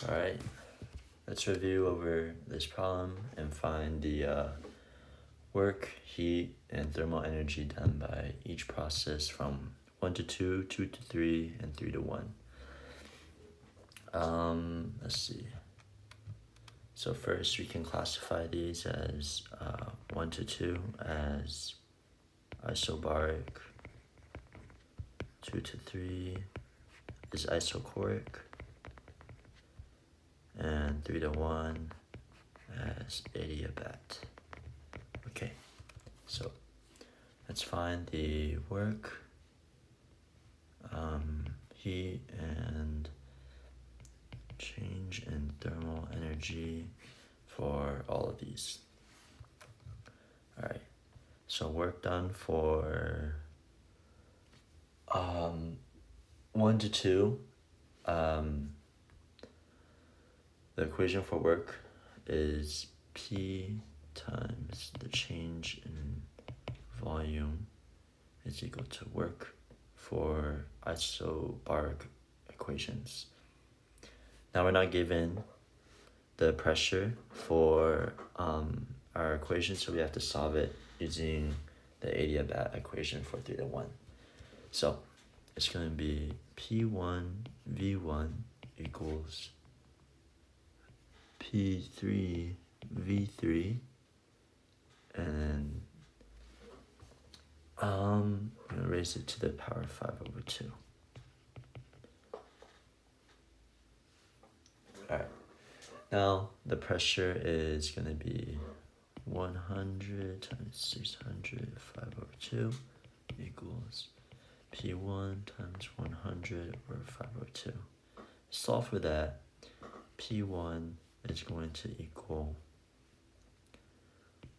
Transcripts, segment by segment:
Alright, let's review over this problem and find the work, heat, and thermal energy done by each process from 1 to 2, 2 to 3, and 3 to 1. Let's see. So first we can classify these as 1 to 2 as isobaric, 2 to 3 is ischoric, and 3 to 1 as adiabatic. Okay, so let's find the work, heat, and change in thermal energy for all of these. Alright, so work done for 1 to 2. The equation for work is P times the change in volume is equal to work for isobaric equations. Now we're not given the pressure for our equation, so we have to solve it using the adiabatic equation for 3 to 1. So it's going to be P1 V1 equals P3 V3, and I'm going to raise it to the power of 5 over 2. Alright, now the pressure is going to be 100 times 600, 5 over 2 equals P1 times 100 over 5 over 2. Solve for that. P1 is going to equal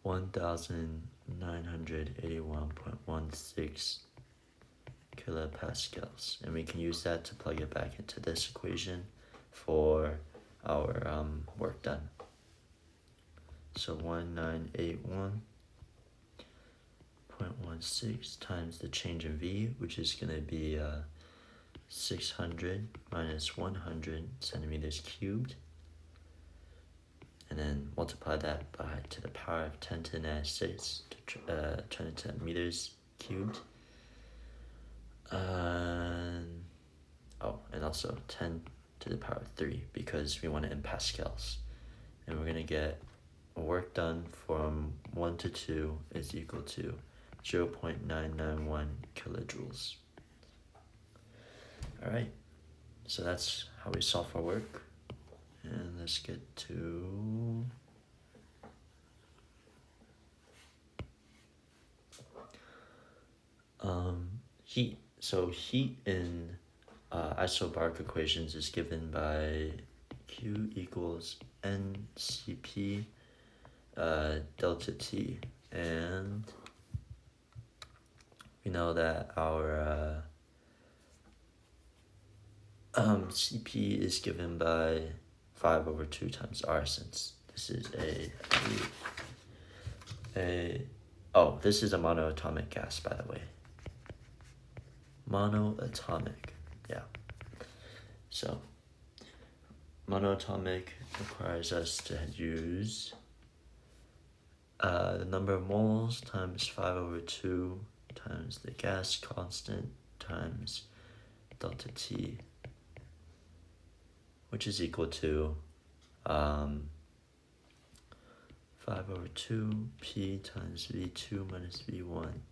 1981.16 kilopascals, and we can use that to plug it back into this equation for our work done. So 1981.16 times the change in V, which is going to be 600 minus 100 centimeters cubed, and then multiply that by to the power of 10 to the negative 6 to turn it to meters cubed. And also 10 to the power of 3 because we want it in pascals. And we're going to get work done from 1 to 2 is equal to 0.991 kilojoules. Alright, so that's how we solve our work. And let's get to heat. So heat in isobaric equations is given by Q equals NCP delta T, and we know that our CP is given by 5 over 2 times R, since this is this is a monoatomic gas, by the way. Monoatomic, yeah. So monoatomic requires us to use the number of moles times 5 over 2 times the gas constant times delta T, which is equal to 5 over 2 P times V2 minus V1.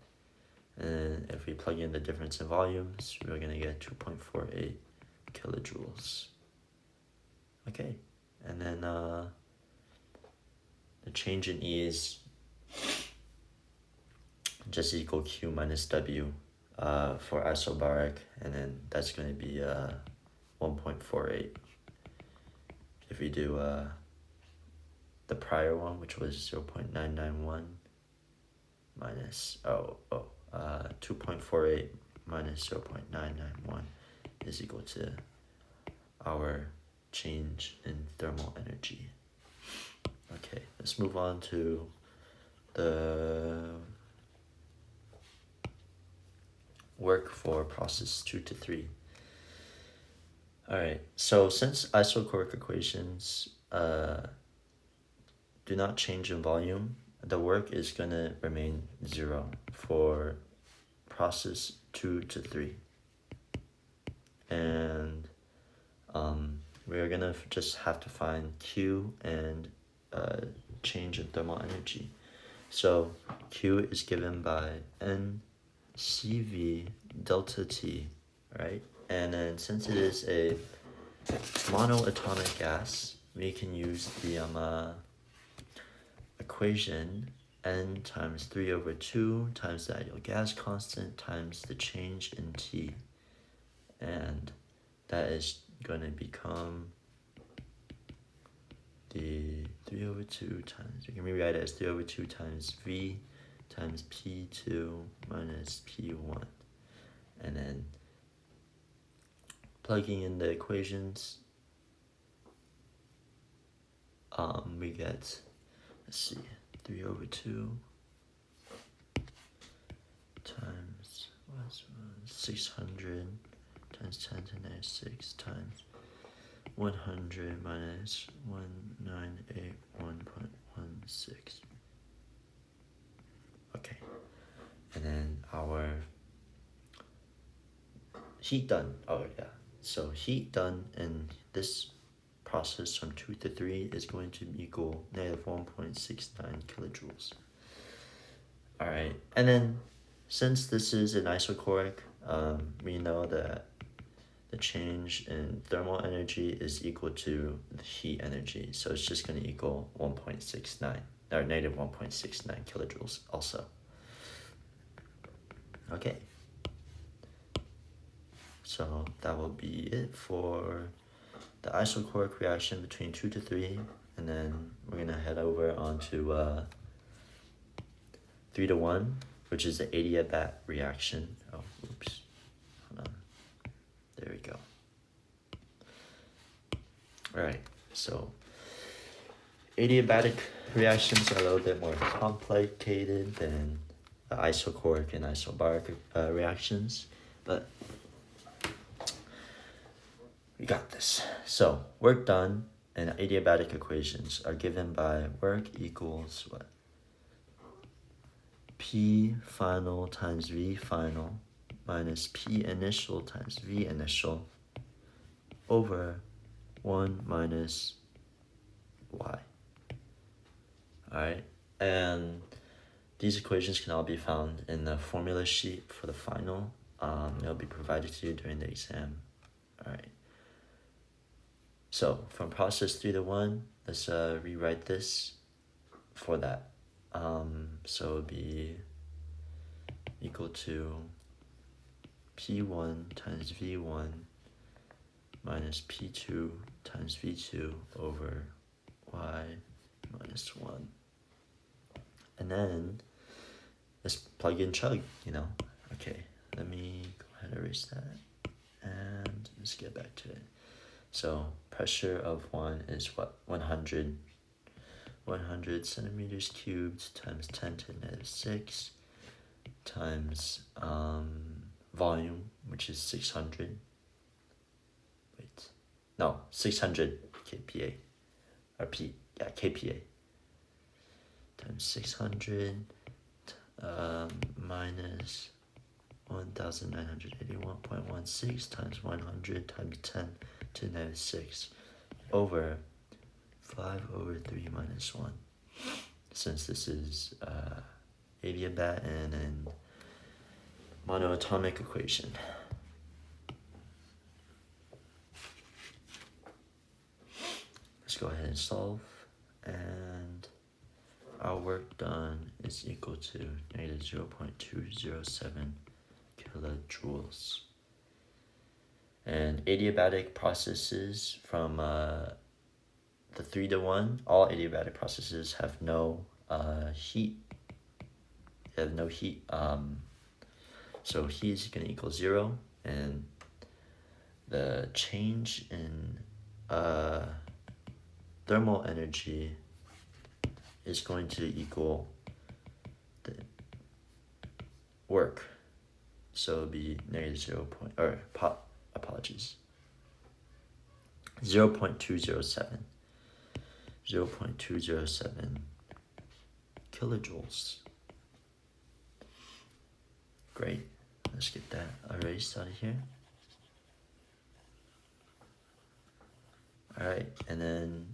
And if we plug in the difference in volumes, we're going to get 2.48 kilojoules. Okay, and then the change in E is just equal Q minus W for isobaric, and then that's going to be 1.48. If we do the prior one, which was 0.991 minus 2.48 minus 0.991 is equal to our change in thermal energy. Okay, let's move on to the work for process 2 to 3. All right, so since isochoric equations do not change in volume, the work is going to remain 0 for process 2 to 3. And we're going to just have to find Q and change in thermal energy. So Q is given by NCV delta T, right? And then since it is a monoatomic gas, we can use the equation N times 3/2 times the ideal gas constant times the change in T. And that is going to become the 3/2 times, you can rewrite it as 3/2 times V times P2 minus P1. And then plugging in the equations, we get, let's see, 3/2 times 600 times 10 to the negative 6 times 100 minus 1981.16. Okay, and then our heat done. Oh yeah, so heat done in this process from 2 to 3 is going to equal negative 1.69 kilojoules. All right, and then since this is an isochoric, we know that the change in thermal energy is equal to the heat energy, so it's just going to equal 1.69 or negative 1.69 kilojoules also. Okay, so that will be it for the isochoric reaction between 2 to 3, and then we're going to head over onto 3 to 1, which is the adiabatic reaction. Oh, oops. Hold on. There we go. Alright, so adiabatic reactions are a little bit more complicated than the isochoric and isobaric reactions, but we got this. So work done and adiabatic equations are given by work equals what? P final times V final minus P initial times V initial over 1 minus y. Alright, and these equations can all be found in the formula sheet for the final. It'll be provided to you during the exam. Alright, so from process 3 to 1, let's rewrite this for that. So it'll be equal to P1 times V1 minus P2 times V2 over y minus 1. And then let's plug in chug, Okay, let me go ahead and erase that. And let's get back to it. So pressure of 1 is what? 100 centimeters cubed times 10 to the negative 6 times volume, which is 600. 600 kPa, or kPa, times 600 minus 1981.16 times 100 times 10 to the negative 6 over 5/3 minus 1. Since this is adiabatic and an monoatomic equation. Let's go ahead and solve, and our work done is equal to negative 0.207 kilojoules. And adiabatic processes from the 3 to 1, all adiabatic processes have no heat. They have no heat. So heat is going to equal 0, and the change in thermal energy is going to equal the work. So it'll be negative 0. Apologies. 0.207. 0.207 kilojoules. Great. Let's get that erased out of here. All right, and then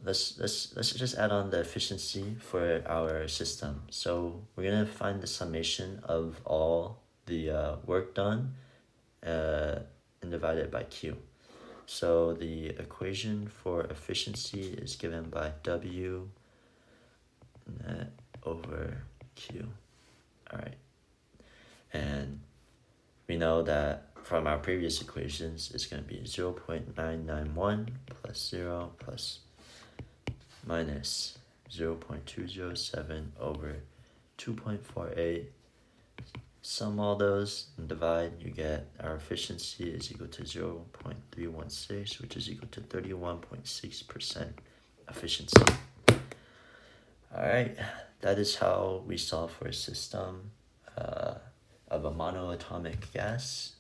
let's just add on the efficiency for our system. So we're gonna find the summation of all the work done and divide it by Q. So the equation for efficiency is given by W net over Q. All right, and we know that from our previous equations, it's going to be 0.991 plus 0 plus minus 0.207 over 2.48. Sum all those and divide, you get our efficiency is equal to 0.316, which is equal to 31.6% efficiency. All right, that is how we solve for a system of a monoatomic gas.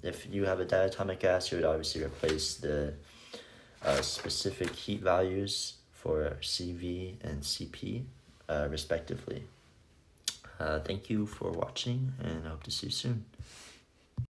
If you have a diatomic gas, you would obviously replace the specific heat values for CV and CP, respectively. Thank you for watching, and I hope to see you soon.